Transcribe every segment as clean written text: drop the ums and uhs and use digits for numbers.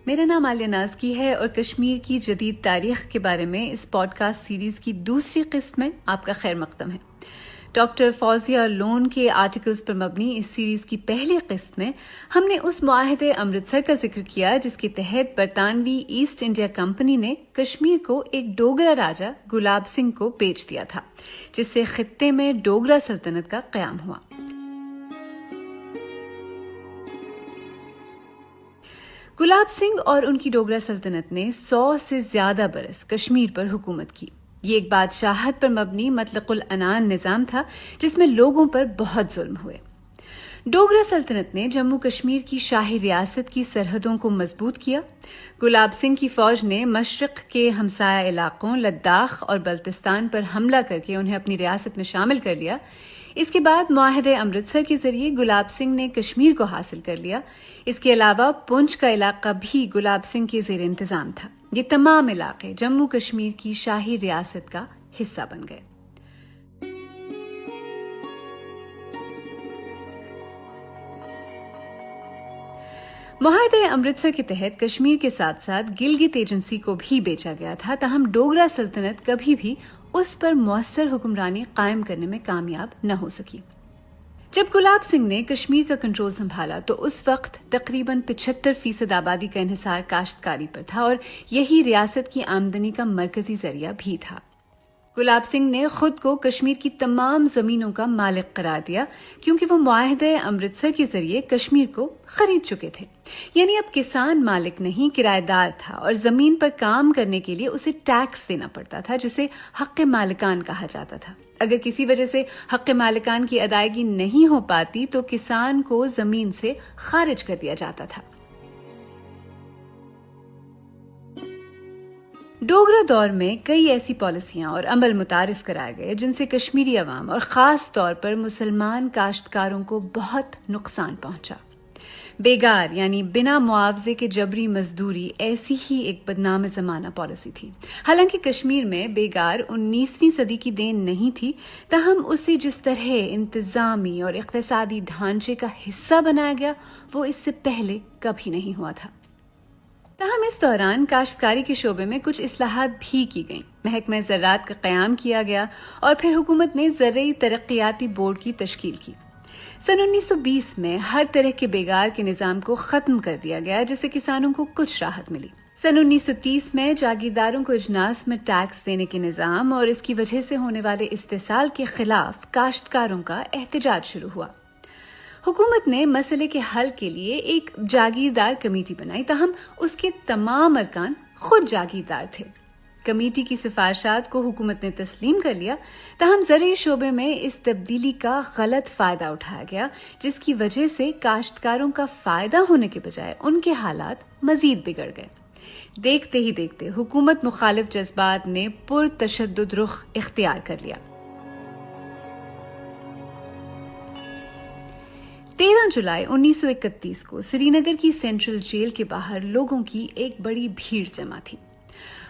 میرا نام عالیہ ناز کی ہے اور کشمیر کی جدید تاریخ کے بارے میں اس پوڈ کاسٹ سیریز کی دوسری قسط میں آپ کا خیر مقدم ہے۔ ڈاکٹر فوزیہ لون کے آرٹیکلز پر مبنی اس سیریز کی پہلی قسط میں ہم نے اس معاہدے امرتسر کا ذکر کیا جس کے تحت برطانوی ایسٹ انڈیا کمپنی نے کشمیر کو ایک ڈوگرا راجا گلاب سنگھ کو بیچ دیا تھا، جس سے خطے میں ڈوگرا سلطنت کا قیام ہوا۔ گلاب سنگھ اور ان کی ڈوگرا سلطنت نے 100 سے زیادہ برس کشمیر پر حکومت کی۔ یہ ایک بادشاہت پر مبنی مطلق العنان نظام تھا جس میں لوگوں پر بہت ظلم ہوئے۔ ڈوگرا سلطنت نے جموں کشمیر کی شاہی ریاست کی سرحدوں کو مضبوط کیا۔ گلاب سنگھ کی فوج نے مشرق کے ہمسایہ علاقوں لداخ اور بلتستان پر حملہ کر کے انہیں اپنی ریاست میں شامل کر لیا۔ اس کے بعد معاہدے امرتسر کے ذریعے گلاب سنگھ نے کشمیر کو حاصل کر لیا۔ اس کے علاوہ پونچھ کا علاقہ بھی گلاب سنگھ کے زیر انتظام تھا۔ یہ تمام علاقے جموں کشمیر کی شاہی ریاست کا حصہ بن گئے۔ معاہدے امرتسر کے تحت کشمیر کے ساتھ ساتھ گلگت ایجنسی کو بھی بیچا گیا تھا، تاہم ڈوگرا سلطنت کبھی بھی اس پر مؤثر حکمرانی قائم کرنے میں کامیاب نہ ہو سکی۔ جب گلاب سنگھ نے کشمیر کا کنٹرول سنبھالا تو اس وقت تقریباً 75% آبادی کا انحصار کاشتکاری پر تھا اور یہی ریاست کی آمدنی کا مرکزی ذریعہ بھی تھا۔ گلاب سنگھ نے خود کو کشمیر کی تمام زمینوں کا مالک قرار دیا کیونکہ وہ معاہدے امرتسر کے ذریعے کشمیر کو خرید چکے تھے، یعنی اب کسان مالک نہیں کرایہ دار تھا اور زمین پر کام کرنے کے لیے اسے ٹیکس دینا پڑتا تھا جسے حق مالکان کہا جاتا تھا۔ اگر کسی وجہ سے حق مالکان کی ادائیگی نہیں ہو پاتی تو کسان کو زمین سے خارج کر دیا جاتا تھا۔ ڈوگرا دور میں کئی ایسی پالیسیاں اور عمل متعارف کرائے گئے جن سے کشمیری عوام اور خاص طور پر مسلمان کاشتکاروں کو بہت نقصان پہنچا۔ بیگار یعنی بنا معاوضے کے جبری مزدوری ایسی ہی ایک بدنام زمانہ پالیسی تھی۔ حالانکہ کشمیر میں بیگار 19ویں صدی کی دین نہیں تھی، تاہم اسے جس طرح انتظامی اور اقتصادی ڈھانچے کا حصہ بنایا گیا وہ اس سے پہلے کبھی نہیں ہوا تھا۔ تاہم اس دوران کاشتکاری کے شعبے میں کچھ اصلاحات بھی کی گئیں۔ محکمہ زراعت کا قیام کیا گیا اور پھر حکومت نے زرعی ترقیاتی بورڈ کی تشکیل کی۔ سن 1920 میں ہر طرح کے بیگار کے نظام کو ختم کر دیا گیا جس سے کسانوں کو کچھ راحت ملی۔ سن 1930 میں جاگیرداروں کو اجناس میں ٹیکس دینے کے نظام اور اس کی وجہ سے ہونے والے استحصال کے خلاف کاشتکاروں کا احتجاج شروع ہوا۔ حکومت نے مسئلے کے حل کے لیے ایک جاگیردار کمیٹی بنائی، تاہم اس کے تمام ارکان خود جاگیردار تھے۔ کمیٹی کی سفارشات کو حکومت نے تسلیم کر لیا، تاہم زرعی شعبے میں اس تبدیلی کا غلط فائدہ اٹھایا گیا جس کی وجہ سے کاشتکاروں کا فائدہ ہونے کے بجائے ان کے حالات مزید بگڑ گئے۔ دیکھتے ہی دیکھتے حکومت مخالف جذبات نے پرتشدد رخ اختیار کر لیا۔ 13 جولائی 1931 کو سری نگر کی سینٹرل جیل کے باہر لوگوں کی ایک بڑی بھیڑ جمع تھی۔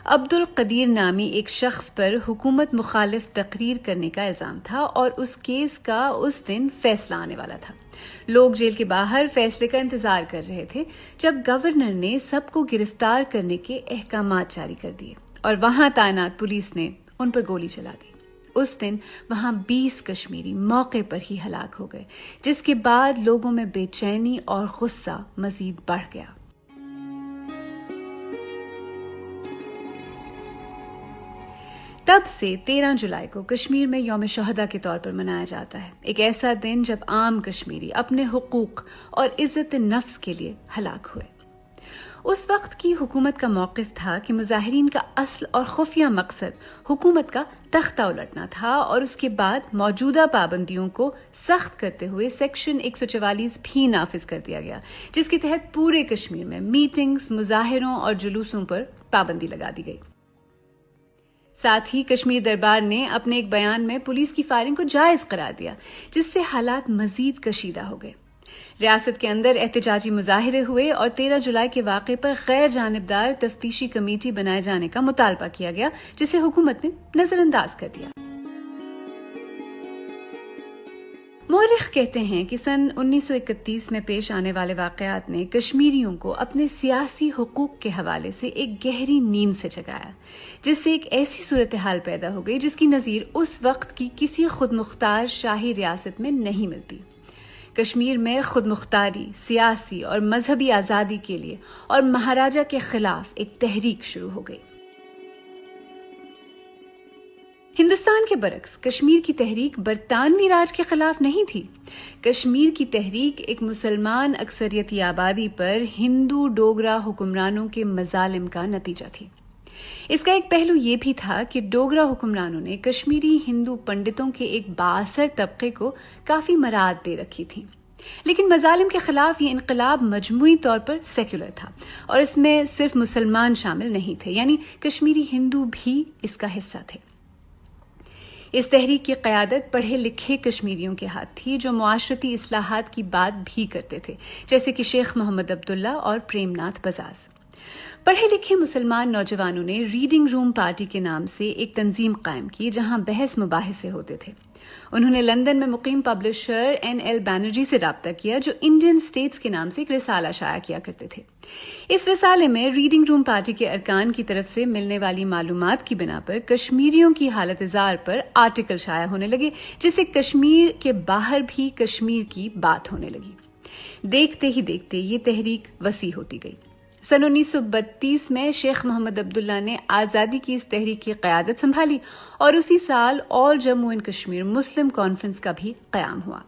عبد القدیر نامی ایک شخص پر حکومت مخالف تقریر کرنے کا الزام تھا اور اس کیس کا اس دن فیصلہ آنے والا تھا۔ لوگ جیل کے باہر فیصلے کا انتظار کر رہے تھے جب گورنر نے سب کو گرفتار کرنے کے احکامات جاری کر دیے اور وہاں تعینات پولیس نے ان پر گولی چلا دی۔ اس دن وہاں 20 کشمیری موقع پر ہی ہلاک ہو گئے، جس کے بعد لوگوں میں بے چینی اور غصہ مزید بڑھ گیا۔ تب سے 13 جولائی کو کشمیر میں یوم شہداء کے طور پر منایا جاتا ہے، ایک ایسا دن جب عام کشمیری اپنے حقوق اور عزت نفس کے لیے ہلاک ہوئے۔ اس وقت کی حکومت کا موقف تھا کہ مظاہرین کا اصل اور خفیہ مقصد حکومت کا تختہ الٹنا تھا اور اس کے بعد موجودہ پابندیوں کو سخت کرتے ہوئے سیکشن 144 بھی نافذ کر دیا گیا، جس کے تحت پورے کشمیر میں میٹنگز، مظاہروں اور جلوسوں پر پابندی لگا دی گئی۔ ساتھ ہی کشمیر دربار نے اپنے ایک بیان میں پولیس کی فائرنگ کو جائز قرار دیا، جس سے حالات مزید کشیدہ ہو گئے۔ ریاست کے اندر احتجاجی مظاہرے ہوئے اور 13 جولائی کے واقعے پر غیر جانبدار تفتیشی کمیٹی بنائے جانے کا مطالبہ کیا گیا، جسے حکومت نے نظر انداز کر دیا۔ مورخ کہتے ہیں کہ سن 1931 میں پیش آنے والے واقعات نے کشمیریوں کو اپنے سیاسی حقوق کے حوالے سے ایک گہری نیند سے جگایا، جس سے ایک ایسی صورتحال پیدا ہو گئی جس کی نظیر اس وقت کی کسی خود مختار شاہی ریاست میں نہیں ملتی۔ کشمیر میں خود مختاری، سیاسی اور مذہبی آزادی کے لیے اور مہاراجہ کے خلاف ایک تحریک شروع ہو گئی۔ ہندوستان کے برعکس کشمیر کی تحریک برطانوی راج کے خلاف نہیں تھی۔ کشمیر کی تحریک ایک مسلمان اکثریتی آبادی پر ہندو ڈوگرا حکمرانوں کے مظالم کا نتیجہ تھی۔ اس کا ایک پہلو یہ بھی تھا کہ ڈوگرا حکمرانوں نے کشمیری ہندو پنڈتوں کے ایک بااثر طبقے کو کافی مراعات دے رکھی تھی، لیکن مظالم کے خلاف یہ انقلاب مجموعی طور پر سیکولر تھا اور اس میں صرف مسلمان شامل نہیں تھے، یعنی کشمیری ہندو بھی اس کا حصہ تھے۔ اس تحریک کی قیادت پڑھے لکھے کشمیریوں کے ہاتھ تھی جو معاشرتی اصلاحات کی بات بھی کرتے تھے، جیسے کہ شیخ محمد عبداللہ اور پریم ناتھ بزاز۔ پڑھے لکھے مسلمان نوجوانوں نے ریڈنگ روم پارٹی کے نام سے ایک تنظیم قائم کی جہاں بحث مباحثے ہوتے تھے۔ انہوں نے لندن میں مقیم پبلشر NL بینرجی سے رابطہ کیا جو انڈین سٹیٹس کے نام سے ایک رسالہ شائع کیا کرتے تھے۔ اس رسالے میں ریڈنگ روم پارٹی کے ارکان کی طرف سے ملنے والی معلومات کی بنا پر کشمیریوں کی حالت زار پر آرٹیکل شائع ہونے لگے، جس سے کشمیر کے باہر بھی کشمیر کی بات ہونے لگی۔ دیکھتے ہی دیکھتے یہ تحریک وسیع ہوتی گئی۔ سن 1932 میں شیخ محمد عبداللہ نے آزادی کی اس تحریک کی قیادت سنبھالی اور اسی سال آل جموں اینڈ کشمیر مسلم کانفرنس کا بھی قیام ہوا۔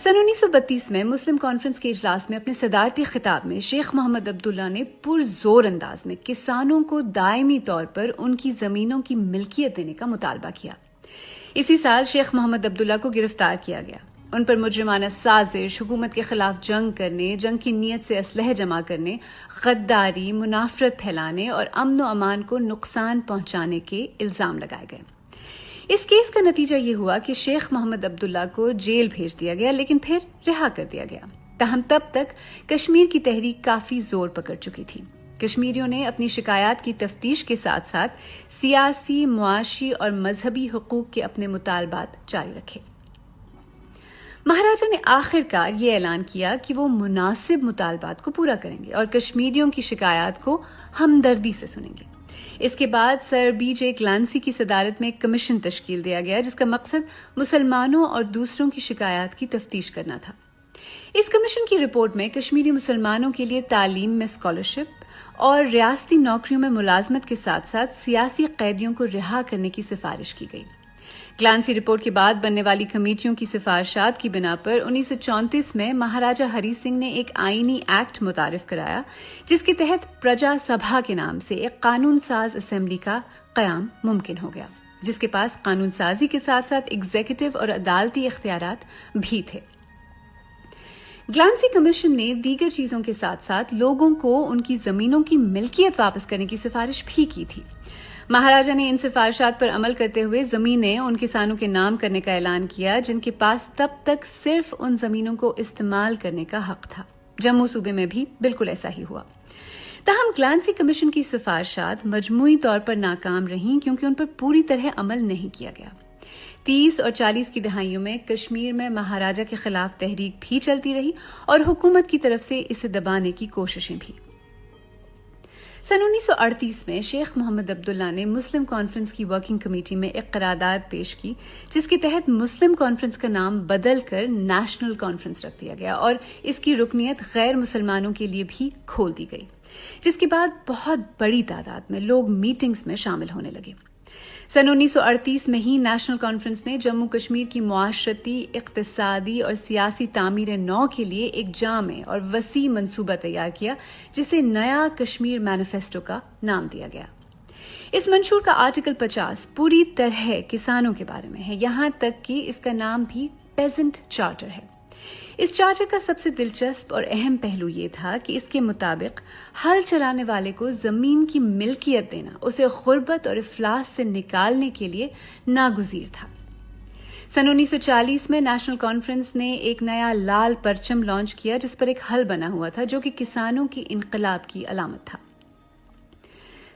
سن 1932 میں مسلم کانفرنس کے اجلاس میں اپنے صدارتی خطاب میں شیخ محمد عبداللہ نے پرزور انداز میں کسانوں کو دائمی طور پر ان کی زمینوں کی ملکیت دینے کا مطالبہ کیا۔ اسی سال شیخ محمد عبداللہ کو گرفتار کیا گیا۔ ان پر مجرمانہ سازش، حکومت کے خلاف جنگ کرنے، جنگ کی نیت سے اسلحے جمع کرنے، غداری، منافرت پھیلانے اور امن و امان کو نقصان پہنچانے کے الزام لگائے گئے۔ اس کیس کا نتیجہ یہ ہوا کہ شیخ محمد عبداللہ کو جیل بھیج دیا گیا، لیکن پھر رہا کر دیا گیا۔ تاہم تب تک کشمیر کی تحریک کافی زور پکڑ چکی تھی۔ کشمیریوں نے اپنی شکایات کی تفتیش کے ساتھ ساتھ سیاسی، معاشی اور مذہبی حقوق کے اپنے مطالبات جاری رکھے۔ مہاراجہ نے آخر کار یہ اعلان کیا کہ وہ مناسب مطالبات کو پورا کریں گے اور کشمیریوں کی شکایات کو ہمدردی سے سنیں گے۔ اس کے بعد سر BJ کلانسی کی صدارت میں ایک کمیشن تشکیل دیا گیا جس کا مقصد مسلمانوں اور دوسروں کی شکایات کی تفتیش کرنا تھا۔ اس کمیشن کی رپورٹ میں کشمیری مسلمانوں کے لیے تعلیم میں اسکالرشپ اور ریاستی نوکریوں میں ملازمت کے ساتھ ساتھ سیاسی قیدیوں کو رہا کرنے کی سفارش کی گئی۔ کلانسی رپورٹ کے بعد بننے والی کمیٹیوں کی سفارشات کی بنا پر 1934 میں مہاراجہ ہری سنگھ نے ایک آئینی ایکٹ متعارف کرایا جس کے تحت پرجا سبھا کے نام سے ایک قانون ساز اسمبلی کا قیام ممکن ہو گیا، جس کے پاس قانون سازی کے ساتھ ساتھ ایگزیکٹو اور عدالتی اختیارات بھی تھے۔ کلانسی کمیشن نے دیگر چیزوں کے ساتھ ساتھ لوگوں کو ان کی زمینوں کی ملکیت واپس کرنے کی سفارش بھی کی تھی۔ مہاراجہ نے ان سفارشات پر عمل کرتے ہوئے زمینیں ان کسانوں کے نام کرنے کا اعلان کیا جن کے پاس تب تک صرف ان زمینوں کو استعمال کرنے کا حق تھا۔ جموں صوبے میں بھی بالکل ایسا ہی ہوا۔ تاہم کلانسی کمیشن کی سفارشات مجموعی طور پر ناکام رہیں کیونکہ ان پر پوری طرح عمل نہیں کیا گیا۔ 30 اور 40 کی دہائیوں میں کشمیر میں مہاراجہ کے خلاف تحریک بھی چلتی رہی اور حکومت کی طرف سے اسے دبانے کی کوششیں بھی۔ سن 1938 میں شیخ محمد عبداللہ نے مسلم کانفرنس کی ورکنگ کمیٹی میں ایک قرارداد پیش کی جس کے تحت مسلم کانفرنس کا نام بدل کر نیشنل کانفرنس رکھ دیا گیا اور اس کی رکنیت غیر مسلمانوں کے لیے بھی کھول دی گئی، جس کے بعد بہت بڑی تعداد میں لوگ میٹنگز میں شامل ہونے لگے۔ سن 1938 میں ہی نیشنل کانفرنس نے جموں کشمیر کی معاشرتی، اقتصادی اور سیاسی تعمیر نو کے لیے ایک جامع اور وسیع منصوبہ تیار کیا جسے نیا کشمیر مینیفیسٹو کا نام دیا گیا۔ اس منشور کا آرٹیکل 50 پوری طرح کسانوں کے بارے میں ہے، یہاں تک کہ اس کا نام بھی پیزنٹ چارٹر ہے۔ اس چارٹر کا سب سے دلچسپ اور اہم پہلو یہ تھا کہ اس کے مطابق ہل چلانے والے کو زمین کی ملکیت دینا اسے غربت اور افلاس سے نکالنے کے لیے ناگزیر تھا۔ سن 1940 میں نیشنل کانفرنس نے ایک نیا لال پرچم لانچ کیا جس پر ایک ہل بنا ہوا تھا جو کہ کسانوں کے انقلاب کی علامت تھا۔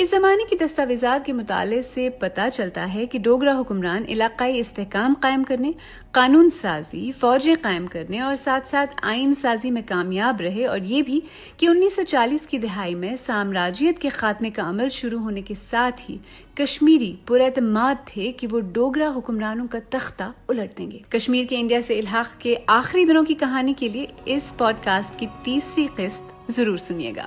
اس زمانے کی دستاویزات کے مطالعے سے پتہ چلتا ہے کہ ڈوگرا حکمران علاقائی استحکام قائم کرنے، قانون سازی، فوجیں قائم کرنے اور ساتھ ساتھ آئین سازی میں کامیاب رہے، اور یہ بھی کہ 1940 کی دہائی میں سامراجیت کے خاتمے کا عمل شروع ہونے کے ساتھ ہی کشمیری پراعتماد تھے کہ وہ ڈوگرا حکمرانوں کا تختہ الٹ دیں گے۔ کشمیر کے انڈیا سے الحاق کے آخری دنوں کی کہانی کے لیے اس پوڈ کاسٹ کی تیسری قسط ضرور سنیے گا۔